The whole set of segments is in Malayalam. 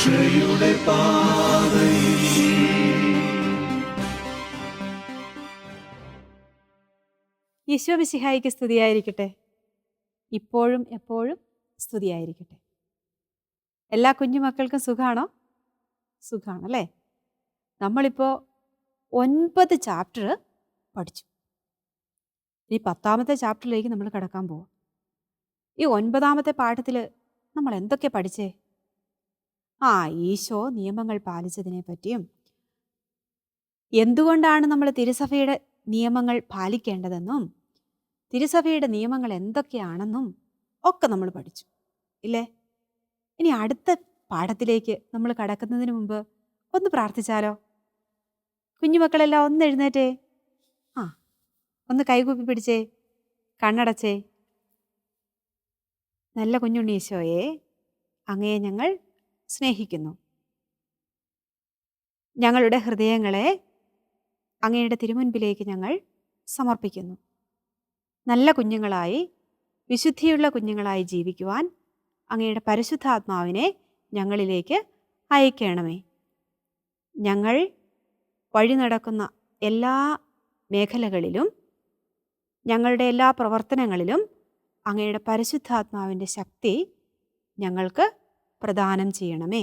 രക്ഷയുടെ പാതയിൽ. ഈശോ മിശിഹായിക്ക് സ്തുതിയായിരിക്കട്ടെ. ഇപ്പോഴും എപ്പോഴും സ്തുതിയായിരിക്കട്ടെ. എല്ലാ കുഞ്ഞുമക്കൾക്കും സുഖാണോ? സുഖാണല്ലേ? നമ്മളിപ്പോൾ 9 ചാപ്റ്റർ പഠിച്ചു. ഇനി 10ാമത്തെ ചാപ്റ്ററിലേക്ക് നമ്മൾ കടക്കാൻ പോവാം. ഈ 9ാമത്തെ പാഠത്തിൽ നമ്മൾ എന്തൊക്കെ പഠിച്ചേ? ഈശോ നിയമങ്ങൾ പാലിച്ചതിനെ പറ്റിയും എന്തുകൊണ്ടാണ് നമ്മൾ തിരുസഭയുടെ നിയമങ്ങൾ പാലിക്കേണ്ടതെന്നും തിരുസഭയുടെ നിയമങ്ങൾ എന്തൊക്കെയാണെന്നും ഒക്കെ നമ്മൾ പഠിച്ചു ഇല്ലേ? ഇനി അടുത്ത പാഠത്തിലേക്ക് നമ്മൾ കടക്കുന്നതിന് മുമ്പ് ഒന്ന് പ്രാർത്ഥിച്ചാലോ? കുഞ്ഞുമക്കളെല്ലാം ഒന്ന് എഴുന്നേറ്റേ, ഒന്ന് കൈകൂപ്പി പിടിച്ചേ, കണ്ണടച്ചേ. നല്ല കുഞ്ഞുണ്ണി ഈശോയെ, അങ്ങയെ ഞങ്ങൾ സ്നേഹിക്കുന്നു. ഞങ്ങളുടെ ഹൃദയങ്ങളെ അങ്ങയുടെ തിരുമുൻപിലേക്ക് ഞങ്ങൾ സമർപ്പിക്കുന്നു. നല്ല കുഞ്ഞുങ്ങളായി, വിശുദ്ധിയുള്ള കുഞ്ഞുങ്ങളായി ജീവിക്കുവാൻ അങ്ങയുടെ പരിശുദ്ധാത്മാവിനെ ഞങ്ങളിലേക്ക് അയക്കണമേ. ഞങ്ങൾ വഴി നടക്കുന്ന എല്ലാ മേഖലകളിലും ഞങ്ങളുടെ എല്ലാ പ്രവർത്തനങ്ങളിലും അങ്ങയുടെ പരിശുദ്ധാത്മാവിൻ്റെ ശക്തി ഞങ്ങൾക്ക് പ്രദാനം ചെയ്യണമേ.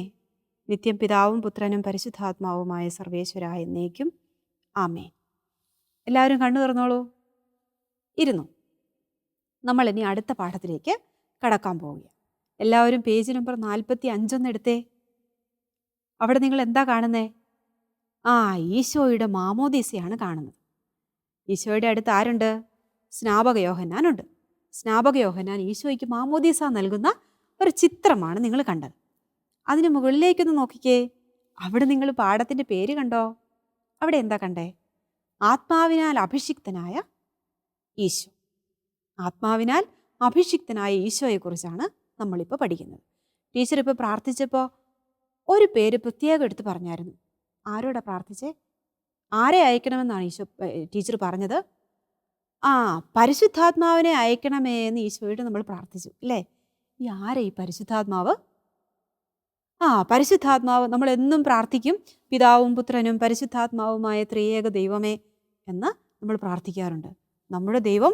നിത്യം പിതാവും പുത്രനും പരിശുദ്ധാത്മാവുമായ സർവേശ്വരായ എന്നേക്കും ആമേൻ. എല്ലാവരും കണ്ണു തുറന്നോളൂ, ഇരുന്നു. നമ്മൾ ഇനി അടുത്ത പാഠത്തിലേക്ക് കടക്കാൻ പോവുക. എല്ലാവരും പേജ് നമ്പർ 45 എടുത്തേ. അവിടെ നിങ്ങൾ എന്താ കാണുന്നേ? ഈശോയുടെ മാമോദീസയാണ് കാണുന്നത്. ഈശോയുടെ അടുത്ത് ആരുണ്ട്? സ്നാപക യോഹന്നാനുണ്ട്. സ്നാപക യോഹന്നാൻ ഈശോയ്ക്ക് മാമോദീസ നൽകുന്ന ഒരു ചിത്രമാണ് നിങ്ങൾ കണ്ടത്. അതിന് മുകളിലേക്കൊന്ന് നോക്കിക്കേ. അവിടെ നിങ്ങൾ പാഠത്തിൻ്റെ പേര് കണ്ടോ? അവിടെ എന്താ കണ്ടേ? ആത്മാവിനാൽ അഭിഷിക്തനായ ഈശോ. ആത്മാവിനാൽ അഭിഷിക്തനായ ഈശോയെക്കുറിച്ചാണ് നമ്മളിപ്പോൾ പഠിക്കുന്നത്. ടീച്ചർ ഇപ്പോൾ പ്രാർത്ഥിച്ചപ്പോൾ ഒരു പേര് പ്രത്യേകം എടുത്ത് പറഞ്ഞായിരുന്നു. ആരോടാ പ്രാർത്ഥിച്ചേ? ആരെ അയക്കണമെന്നാണ് ടീച്ചർ പറഞ്ഞത്? പരിശുദ്ധാത്മാവിനെ അയക്കണമേ എന്ന് ഈശോയോട് നമ്മൾ പ്രാർത്ഥിച്ചു അല്ലേ? ഈ പരിശുദ്ധാത്മാവ്? പരിശുദ്ധാത്മാവ് നമ്മൾ എന്നും പ്രാർത്ഥിക്കും. പിതാവും പുത്രനും പരിശുദ്ധാത്മാവുമായ ത്രിയേക ദൈവമേ എന്ന് നമ്മൾ പ്രാർത്ഥിക്കാറുണ്ട്. നമ്മുടെ ദൈവം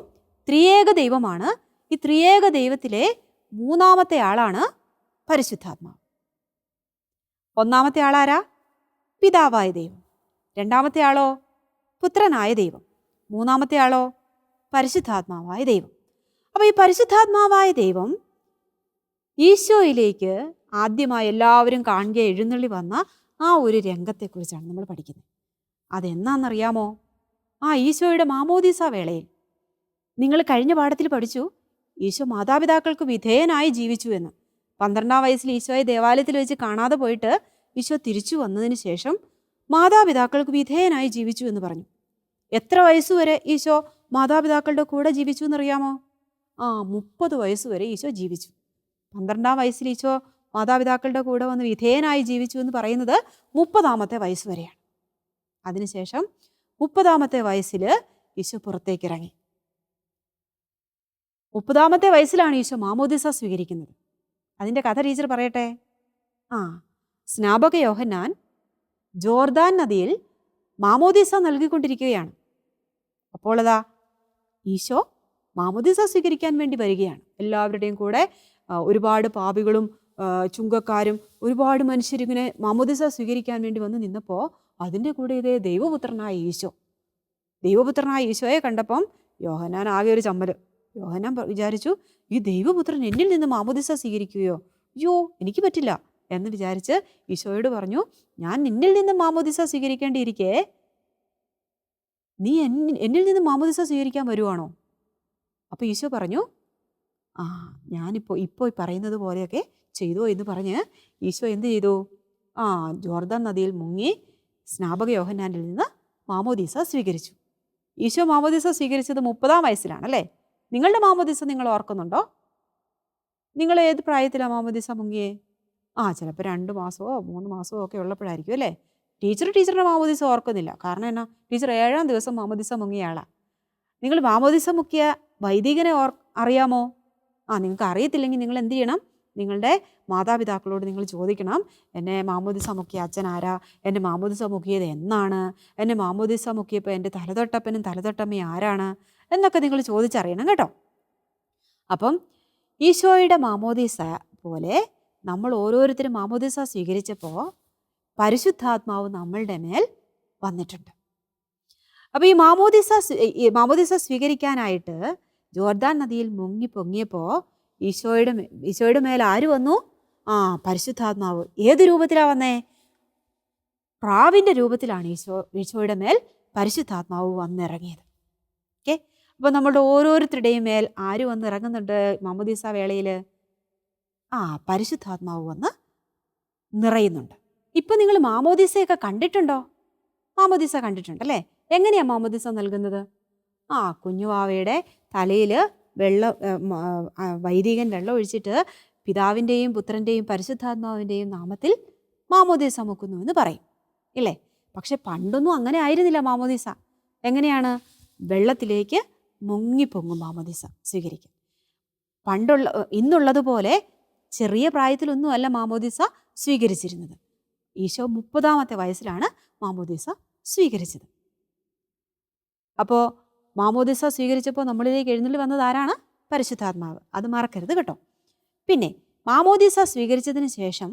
ത്രിയേക ദൈവമാണ്. ഈ ത്രിയേക ദൈവത്തിലെ 3ാമത്തെ ആളാണ് പരിശുദ്ധാത്മാവ്. 1ാമത്തെ ആളാരാ? പിതാവായ ദൈവം. 2ാമത്തെ ആളോ? പുത്രനായ ദൈവം. 3ാമത്തെ ആളോ? പരിശുദ്ധാത്മാവായ ദൈവം. അപ്പോൾ ഈ പരിശുദ്ധാത്മാവായ ദൈവം ഈശോയിലേക്ക് ആദ്യമായി എല്ലാവരും കാണുക എഴുന്നള്ളി വന്ന ഒരു രംഗത്തെക്കുറിച്ചാണ് നമ്മൾ പഠിക്കുന്നത്. അതെന്നാണെന്നറിയാമോ? ഈശോയുടെ മാമോദീസ വേളയിൽ. നിങ്ങൾ കഴിഞ്ഞ പാഠത്തിൽ പഠിച്ചു ഈശോ മാതാപിതാക്കൾക്ക് വിധേയനായി ജീവിച്ചു എന്ന്. 12ാം വയസ്സിൽ ഈശോയെ ദേവാലയത്തിൽ വെച്ച് കാണാതെ പോയിട്ട് ഈശോ തിരിച്ചു വന്നതിന് ശേഷം മാതാപിതാക്കൾക്ക് വിധേയനായി ജീവിച്ചു എന്ന് പറഞ്ഞു. എത്ര വയസ്സുവരെ ഈശോ മാതാപിതാക്കളുടെ കൂടെ ജീവിച്ചു എന്നറിയാമോ? 30 വയസ്സുവരെ ഈശോ ജീവിച്ചു. 12ാം വയസ്സിൽ ഈശോ മാതാപിതാക്കളുടെ കൂടെ വന്ന് വിധേയനായി ജീവിച്ചു എന്ന് പറയുന്നത് 30ാമത്തെ വയസ്സ് വരെയാണ്. അതിനുശേഷം 30ാമത്തെ വയസ്സിൽ ഈശോ പുറത്തേക്ക് ഇറങ്ങി. 30ാമത്തെ വയസ്സിലാണ് ഈശോ മാമോദീസ സ്വീകരിക്കുന്നത്. അതിൻ്റെ കഥ ടീച്ചർ പറയട്ടെ. സ്നാപക യോഹന്നാൻ ജോർദാൻ നദിയിൽ മാമോദീസ നൽകിക്കൊണ്ടിരിക്കുകയാണ്. അപ്പോൾ ഈശോ മാമോദീസ സ്വീകരിക്കാൻ വേണ്ടി വരികയാണ്. എല്ലാവരുടെയും കൂടെ ഒരുപാട് പാപികളും ചുങ്കക്കാരും ഒരുപാട് മനുഷ്യരിങ്ങനെ മാമോദീസ സ്വീകരിക്കാൻ വേണ്ടി വന്ന് നിന്നപ്പോൾ അതിൻ്റെ കൂടെ ഇതേ ദൈവപുത്രനായ ഈശോയെ കണ്ടപ്പം യോഹന്നാൻ ആകെ ഒരു ചമ്മൽ. യോഹന്നാൻ വിചാരിച്ചു, ഈ ദൈവപുത്രൻ എന്നിൽ നിന്ന് മാമോദീസ സ്വീകരിക്കുകയോ? അയ്യോ, എനിക്ക് പറ്റില്ല എന്ന് വിചാരിച്ച് ഈശോയോട് പറഞ്ഞു, ഞാൻ നിന്നിൽ നിന്ന് മാമോദീസ സ്വീകരിക്കേണ്ടിയിരിക്കേ നീ എന്നിൽ നിന്ന് മാമോദീസ സ്വീകരിക്കാൻ വരുവാണോ? അപ്പോൾ ഈശോ പറഞ്ഞു, ഞാനിപ്പോൾ പറയുന്നത് പോലെയൊക്കെ ചെയ്തോ എന്ന് പറഞ്ഞ് ഈശോ എന്ത് ചെയ്തു? ജോർദാൻ നദിയിൽ മുങ്ങി സ്നാപക യോഹന്നാനിൽ നിന്ന് മാമോദീസ സ്വീകരിച്ചു. ഈശോ മാമോദീസ സ്വീകരിച്ചത് 30ാം വയസ്സിലാണല്ലേ? നിങ്ങളുടെ മാമോദീസ നിങ്ങൾ ഓർക്കുന്നുണ്ടോ? നിങ്ങൾ ഏത് പ്രായത്തിലാണ് മാമോദീസ മുങ്ങിയേ? ചിലപ്പോൾ 2 മാസമോ 3 മാസമോ ഒക്കെ ഉള്ളപ്പോഴായിരിക്കും അല്ലേ? ടീച്ചറുടെ മാമോദീസ ഓർക്കുന്നില്ല. കാരണം എന്നാ? ടീച്ചർ 7ാം ദിവസം മാമോദീസ മുങ്ങിയ ആളാണ്. നിങ്ങൾ മാമോദീസ മുക്കിയ വൈദികനെ അറിയാമോ? നിങ്ങൾക്ക് അറിയത്തില്ലെങ്കിൽ നിങ്ങൾ എന്ത് ചെയ്യണം? നിങ്ങളുടെ മാതാപിതാക്കളോട് നിങ്ങൾ ചോദിക്കണം, എന്നെ മാമോദിസ മുക്കിയ അച്ഛൻ ആരാ, എന്നെ മാമോദിസ മുക്കിയത് എന്നാണ്, എന്നെ മാമോദിസ മുക്കിയപ്പോൾ എൻ്റെ തലതൊട്ടപ്പനും തലതൊട്ടമ്മയും ആരാണ് എന്നൊക്കെ നിങ്ങൾ ചോദിച്ചറിയണം കേട്ടോ. അപ്പം ഈശോയുടെ മാമോദിസ പോലെ നമ്മൾ ഓരോരുത്തരും മാമോദിസ സ്വീകരിച്ചപ്പോൾ പരിശുദ്ധാത്മാവ് നമ്മളുടെ മേൽ വന്നിട്ടുണ്ട്. അപ്പോൾ ഈ മാമോദിസ സ്വീകരിക്കാനായിട്ട് ജോർദാൻ നദിയിൽ മുങ്ങി പൊങ്ങിയപ്പോൾ ഈശോയുടെ മേൽ ആര് വന്നു? പരിശുദ്ധാത്മാവ്. ഏത് രൂപത്തിലാണ് വന്നേ? പ്രാവിൻ്റെ രൂപത്തിലാണ് ഈശോയുടെ മേൽ പരിശുദ്ധാത്മാവ് വന്നിറങ്ങിയത്. ഓക്കെ, അപ്പോൾ നമ്മളുടെ ഓരോരുത്തരുടെയും മേൽ ആര് വന്ന് ഇറങ്ങുന്നുണ്ട് മാമോദിസ വേളയിൽ? പരിശുദ്ധാത്മാവ് വന്ന് നിറയുന്നുണ്ട്. ഇപ്പം നിങ്ങൾ മാമോദിസയൊക്കെ കണ്ടിട്ടുണ്ടോ? മാമോദിസ കണ്ടിട്ടുണ്ടല്ലേ? എങ്ങനെയാണ് മാമോദിസ നൽകുന്നത്? കുഞ്ഞുവാവയുടെ തലയിൽ വൈദികൻ വെള്ളം ഒഴിച്ചിട്ട് പിതാവിൻ്റെയും പുത്രൻ്റെയും പരിശുദ്ധാത്മാവിൻ്റെയും നാമത്തിൽ മാമോദിസ മുക്കുന്നു എന്ന് പറയും ഇല്ലേ? പക്ഷെ പണ്ടൊന്നും അങ്ങനെ ആയിരുന്നില്ല. മാമോദിസ എങ്ങനെയാണ്? വെള്ളത്തിലേക്ക് മുങ്ങിപ്പൊങ്ങും മാമോദിസ സ്വീകരിക്കും. ഇന്നുള്ളതുപോലെ ചെറിയ പ്രായത്തിലൊന്നും അല്ല മാമോദിസ സ്വീകരിച്ചിരുന്നത്. ഈശോ 30-ാമത്തെ വയസ്സിലാണ് മാമോദിസ സ്വീകരിച്ചത്. അപ്പോൾ മാമോദിസ സ്വീകരിച്ചപ്പോൾ നമ്മളിലേക്ക് എഴുന്നള്ളി വന്നത് ആരാണ്? പരിശുദ്ധാത്മാവ്. അത് മറക്കരുത് കേട്ടോ. പിന്നെ മാമോദിസ സ്വീകരിച്ചതിന് ശേഷം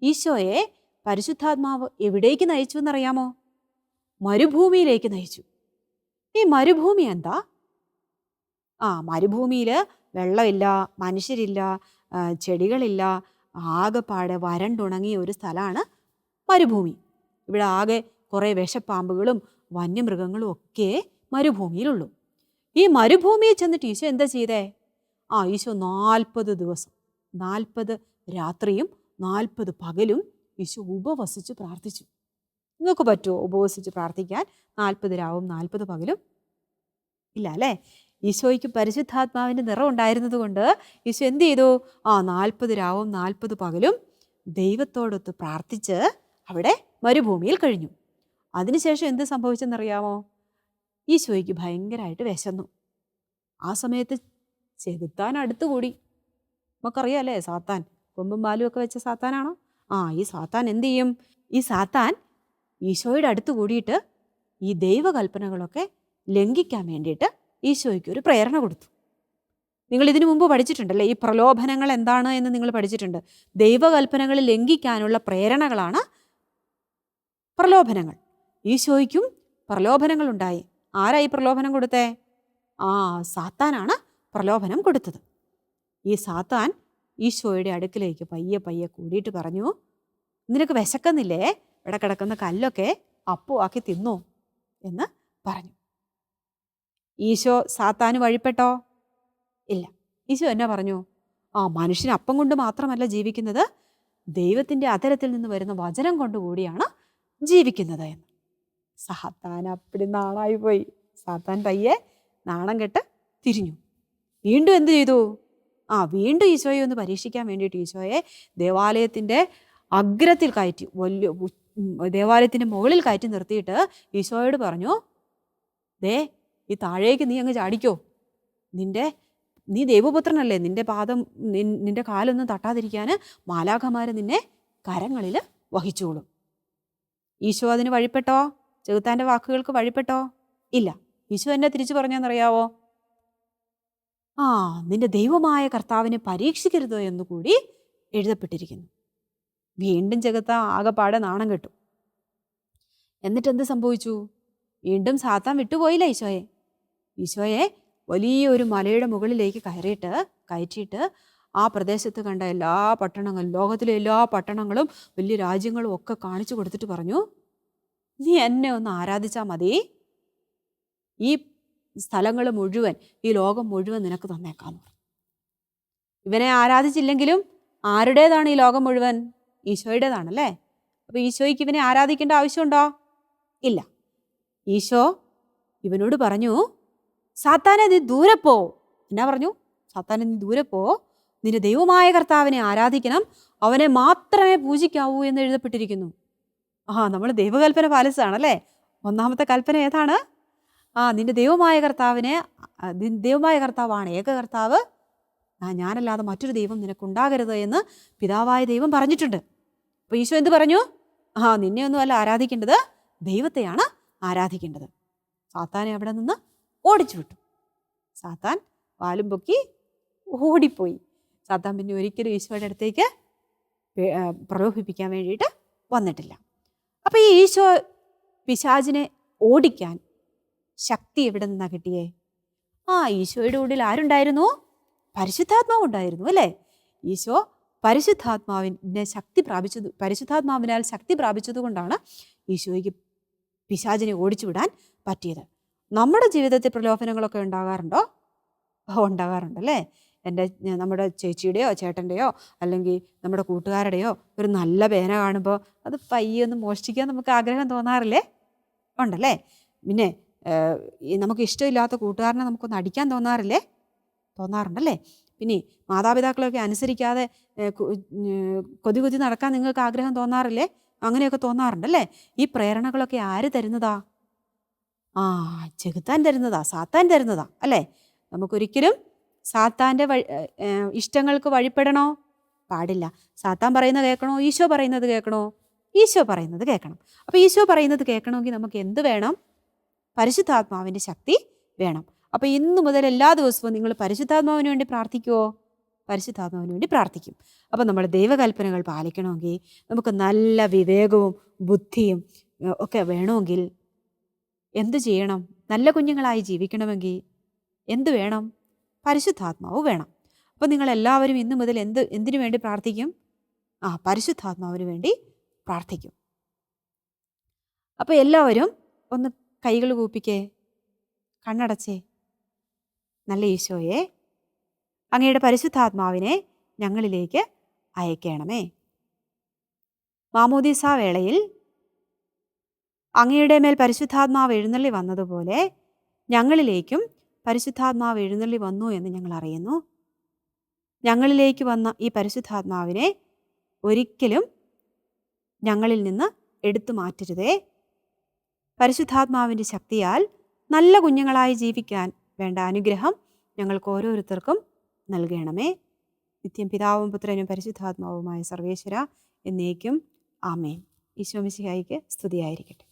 ഈശോയെ പരിശുദ്ധാത്മാവ് എവിടേക്ക് നയിച്ചു എന്നറിയാമോ? മരുഭൂമിയിലേക്ക് നയിച്ചു. ഈ മരുഭൂമി എന്താ? മരുഭൂമിയിൽ വെള്ളമില്ല, മനുഷ്യരില്ല, ചെടികളില്ല, ആകെപ്പാടെ വരണ്ടുണങ്ങിയ ഒരു സ്ഥലമാണ് മരുഭൂമി. ഇവിടെ ആകെ കുറേ വിഷപ്പാമ്പുകളും വന്യമൃഗങ്ങളും ഒക്കെ മരുഭൂമിയിലുള്ളൂ. ഈ മരുഭൂമിയിൽ ചെന്നിട്ട് ഈശോ എന്താ ചെയ്തേ? ഈശോ 40 ദിവസം 40 രാത്രിയും 40 പകലും ഈശോ ഉപവസിച്ച് പ്രാർത്ഥിച്ചു. നിങ്ങൾക്ക് പറ്റുമോ ഉപവസിച്ച് പ്രാർത്ഥിക്കാൻ 40 രാവും 40 പകലും? ഇല്ല അല്ലേ? ഈശോയ്ക്ക് പരിശുദ്ധാത്മാവിൻ്റെ നിറം ഉണ്ടായിരുന്നത് കൊണ്ട് ഈശോ എന്ത് ചെയ്തു? 40 രാവും 40 പകലും ദൈവത്തോടൊത്ത് പ്രാർത്ഥിച്ച് അവിടെ മരുഭൂമിയിൽ കഴിഞ്ഞു. അതിനുശേഷം എന്ത് സംഭവിച്ചെന്നറിയാമോ? ഈശോയ്ക്ക് ഭയങ്കരമായിട്ട് വിശന്നു. ആ സമയത്ത് ചെകുത്താൻ അടുത്തുകൂടി. നമുക്കറിയാമല്ലേ, സാത്താൻ കൊമ്പും പാലും ഒക്കെ വെച്ച സാത്താനാണോ? ഈ സാത്താൻ എന്ത് ചെയ്യും? ഈ സാത്താൻ ഈശോയുടെ അടുത്ത് കൂടിയിട്ട് ഈ ദൈവകൽപ്പനകളൊക്കെ ലംഘിക്കാൻ വേണ്ടിയിട്ട് ഈശോയ്ക്ക് ഒരു പ്രേരണ കൊടുത്തു. നിങ്ങൾ ഇതിനു മുമ്പ് പഠിച്ചിട്ടുണ്ടല്ലേ, ഈ പ്രലോഭനങ്ങൾ എന്താണ് എന്ന് നിങ്ങൾ പഠിച്ചിട്ടുണ്ട്. ദൈവകൽപ്പനകൾ ലംഘിക്കാനുള്ള പ്രേരണകളാണ് പ്രലോഭനങ്ങൾ. ഈശോയ്ക്കും പ്രലോഭനങ്ങൾ ഉണ്ടായി. ആരാ ഈ പ്രലോഭനം കൊടുത്തേ? സാത്താനാണ് പ്രലോഭനം കൊടുത്തത്. ഈ സാത്താൻ ഈശോയുടെ അടുക്കിലേക്ക് പയ്യെ പയ്യെ കൂടിയിട്ട് പറഞ്ഞു, നിനക്ക് വിശക്കുന്നില്ലേ? ഇവിടെ കിടക്കുന്ന കല്ലൊക്കെ അപ്പുവാക്കി തിന്നു എന്ന് പറഞ്ഞു. ഈശോ സാത്താന് വഴിപ്പെട്ടോ? ഇല്ല. ഈശോ എന്നാ പറഞ്ഞു? മനുഷ്യൻ അപ്പം കൊണ്ട് മാത്രമല്ല ജീവിക്കുന്നത്, ദൈവത്തിൻ്റെ അധരത്തിൽ നിന്ന് വരുന്ന വചനം കൊണ്ടുകൂടിയാണ് ജീവിക്കുന്നത് എന്ന്. സാത്താൻ അപ്പടി നാണായി പോയി. സാത്താൻ പയ്യെ നാണം കെട്ട് തിരിഞ്ഞു. വീണ്ടും എന്ത് ചെയ്തു? വീണ്ടും ഈശോയെ ഒന്ന് പരീക്ഷിക്കാൻ വേണ്ടിയിട്ട് ഈശോയെ ദേവാലയത്തിൻ്റെ അഗ്രത്തിൽ കയറ്റി, വലിയ ദേവാലയത്തിൻ്റെ മുകളിൽ കയറ്റി നിർത്തിയിട്ട് ഈശോയോട് പറഞ്ഞു, ഈ താഴേക്ക് നീ അങ്ങ് ചാടിക്കോ. നീ ദൈവപുത്രനല്ലേ, നിന്റെ കാലൊന്നും തട്ടാതിരിക്കാൻ മാലാഖമാർ നിന്നെ കരങ്ങളിൽ വഹിച്ചോളും. ഈശോ അതിന് വഴിപ്പെട്ടോ? ചെകുത്താൻ്റെ വാക്കുകൾക്ക് വഴിപ്പെട്ടോ? ഇല്ല. ഈശോ എന്നെ തിരിച്ചു പറഞ്ഞെന്നറിയാവോ? നിന്റെ ദൈവമായ കർത്താവിനെ പരീക്ഷിക്കരുത് എന്നുകൂടി എഴുതപ്പെട്ടിരിക്കുന്നു. വീണ്ടും ചെകുത്താൻ ആകെപ്പാടെ നാണം കെട്ടു. എന്നിട്ട് എന്ത് സംഭവിച്ചു? വീണ്ടും സാത്താൻ വിട്ടുപോയില്ല ഈശോയെ വലിയൊരു മലയുടെ മുകളിലേക്ക് കയറ്റിയിട്ട് ആ പ്രദേശത്ത് കണ്ട എല്ലാ പട്ടണങ്ങളും, ലോകത്തിലെ എല്ലാ പട്ടണങ്ങളും വലിയ രാജ്യങ്ങളും ഒക്കെ കാണിച്ചു കൊടുത്തിട്ട് പറഞ്ഞു, നീ എന്നെ ഒന്ന് ആരാധിച്ചാൽ മതി, ഈ സ്ഥലങ്ങൾ മുഴുവൻ, ഈ ലോകം മുഴുവൻ നിനക്ക് തന്നേക്കാന്ന് പറഞ്ഞു. ഇവനെ ആരാധിച്ചില്ലെങ്കിലും ആരുടേതാണ് ഈ ലോകം മുഴുവൻ? ഈശോയുടേതാണല്ലേ. അപ്പോൾ ഈശോയ്ക്ക് ഇവനെ ആരാധിക്കേണ്ട ആവശ്യമുണ്ടോ? ഇല്ല. ഈശോ ഇവനോട് പറഞ്ഞു, സാത്താനെ നീ ദൂരെ പോ. എന്നാ പറഞ്ഞു? സാത്താനെ നീ ദൂരെ പോ, നിന്റെ ദൈവമായ കർത്താവിനെ ആരാധിക്കണം, അവനെ മാത്രമേ പൂജിക്കാവൂ എന്ന് എഴുതപ്പെട്ടിരിക്കുന്നു. നമ്മൾ ദൈവകൽപ്പന പാലിച്ചതാണല്ലേ. 1-ാമത്തെ കൽപ്പന ഏതാണ്? നിന്റെ ദൈവമായ കർത്താവാണ് ഏക കർത്താവ്, ഞാനല്ലാതെ മറ്റൊരു ദൈവം നിനക്കുണ്ടാകരുത് എന്ന് പിതാവായ ദൈവം പറഞ്ഞിട്ടുണ്ട്. അപ്പോൾ ഈശോ എന്ത് പറഞ്ഞു? നിന്നെയൊന്നും അല്ല ആരാധിക്കേണ്ടത്, ദൈവത്തെയാണ് ആരാധിക്കേണ്ടത്. സാത്താനെ അവിടെ നിന്ന് ഓടിച്ചു വിട്ടു. സാത്താൻ വാലും പൊക്കി ഓടിപ്പോയി. സാത്താൻ പിന്നെ ഒരിക്കലും ഈശോയുടെ അടുത്തേക്ക് പ്രലോഭിപ്പിക്കാൻ വേണ്ടിയിട്ട് വന്നിട്ടില്ല. അപ്പോൾ ഈ ഈശോ പിശാചിനെ ഓടിക്കാൻ ശക്തി എവിടെ നിന്നാണ് കിട്ടിയേ? ഈശോയുടെ ഉള്ളിൽ ആരുണ്ടായിരുന്നു? പരിശുദ്ധാത്മാവ് ഉണ്ടായിരുന്നു, അല്ലേ? ഈശോ പരിശുദ്ധാത്മാവിനാൽ ശക്തി പ്രാപിച്ചത് കൊണ്ടാണ് ഈശോയ്ക്ക് പിശാചിനെ ഓടിച്ചു വിടാൻ പറ്റിയത്. നമ്മുടെ ജീവിതത്തിൽ പ്രലോഭനങ്ങളൊക്കെ ഉണ്ടാകാറുണ്ടോ? ഉണ്ടാകാറുണ്ടല്ലേ? നമ്മുടെ ചേച്ചിയുടെയോ ചേട്ടൻ്റെയോ അല്ലെങ്കിൽ നമ്മുടെ കൂട്ടുകാരുടെയോ ഒരു നല്ല പേന കാണുമ്പോൾ അത് പയ്യൊന്ന് മോഷ്ടിക്കാൻ നമുക്ക് ആഗ്രഹം തോന്നാറില്ലേ? ഉണ്ടല്ലേ? പിന്നെ നമുക്ക് ഇഷ്ടമില്ലാത്ത കൂട്ടുകാരനെ നമുക്കൊന്ന് അടിക്കാൻ തോന്നാറുണ്ടല്ലേ? പിന്നെ മാതാപിതാക്കളെയൊക്കെ അനുസരിക്കാതെ കൊതി നടക്കാൻ നിങ്ങൾക്ക് ആഗ്രഹം തോന്നാറില്ലേ? അങ്ങനെയൊക്കെ തോന്നാറുണ്ടല്ലേ? ഈ പ്രേരണകളൊക്കെ ആര് തരുന്നതാ? ചെകുത്താൻ തരുന്നതാ, സാത്താൻ തരുന്നതാ, അല്ലേ? നമുക്കൊരിക്കലും സാത്താൻ്റെ ഇഷ്ടങ്ങൾക്ക് വഴിപ്പെടണോ? പാടില്ല. സാത്താൻ പറയുന്നത് കേൾക്കണോ? ഈശോ പറയുന്നത് കേൾക്കണോ? ഈശോ പറയുന്നത് കേൾക്കണം. അപ്പോൾ ഈശോ പറയുന്നത് കേൾക്കണമെങ്കിൽ നമുക്ക് എന്ത് വേണം? പരിശുദ്ധാത്മാവിൻ്റെ ശക്തി വേണം. അപ്പോൾ ഇന്നു മുതൽ എല്ലാ ദിവസവും നിങ്ങൾ പരിശുദ്ധാത്മാവിന് വേണ്ടി പ്രാർത്ഥിക്കുമോ? പരിശുദ്ധാത്മാവിന് വേണ്ടി പ്രാർത്ഥിക്കും. അപ്പോൾ നമ്മൾ ദൈവകൽപ്പനകൾ പാലിക്കണമെങ്കിൽ, നമുക്ക് നല്ല വിവേകവും ബുദ്ധിയും ഒക്കെ വേണമെങ്കിൽ എന്തു ചെയ്യണം? നല്ല കുഞ്ഞുങ്ങളായി ജീവിക്കണമെങ്കിൽ എന്തു വേണം? പരിശുദ്ധാത്മാവ് വേണം. അപ്പോൾ നിങ്ങളെല്ലാവരും ഇന്നു മുതൽ എന്തിനു വേണ്ടി പ്രാർത്ഥിക്കും? പരിശുദ്ധാത്മാവിന് വേണ്ടി പ്രാർത്ഥിക്കും. അപ്പോൾ എല്ലാവരും ഒന്ന് കൈകൾ കൂപ്പിക്കേ, കണ്ണടച്ചേ. നല്ല ഈശോയെ, അങ്ങയുടെ പരിശുദ്ധാത്മാവിനെ ഞങ്ങളിലേക്ക് അയക്കണമേ. മാമോദീസാ വേളയിൽ അങ്ങയുടെ മേൽ പരിശുദ്ധാത്മാവ് എഴുന്നള്ളി വന്നതുപോലെ ഞങ്ങളിലേക്കും പരിശുദ്ധാത്മാവ് എഴുന്നള്ളി വന്നു എന്ന് ഞങ്ങൾ അറിയുന്നു. ഞങ്ങളിലേക്ക് വന്ന ഈ പരിശുദ്ധാത്മാവിനെ ഒരിക്കലും ഞങ്ങളിൽ നിന്ന് എടുത്തു മാറ്റരുതേ. പരിശുദ്ധാത്മാവിൻ്റെ ശക്തിയാൽ നല്ല കുഞ്ഞുങ്ങളായി ജീവിക്കാൻ വേണ്ട അനുഗ്രഹം ഞങ്ങൾക്ക് ഓരോരുത്തർക്കും നൽകണമേ. നിത്യം പിതാവും പുത്രനും പരിശുദ്ധാത്മാവുമായ സർവേശ്വര എന്നേക്കും ആമേൻ. ഈശോ മിശിഹായിക്ക് സ്തുതിയായിരിക്കട്ടെ.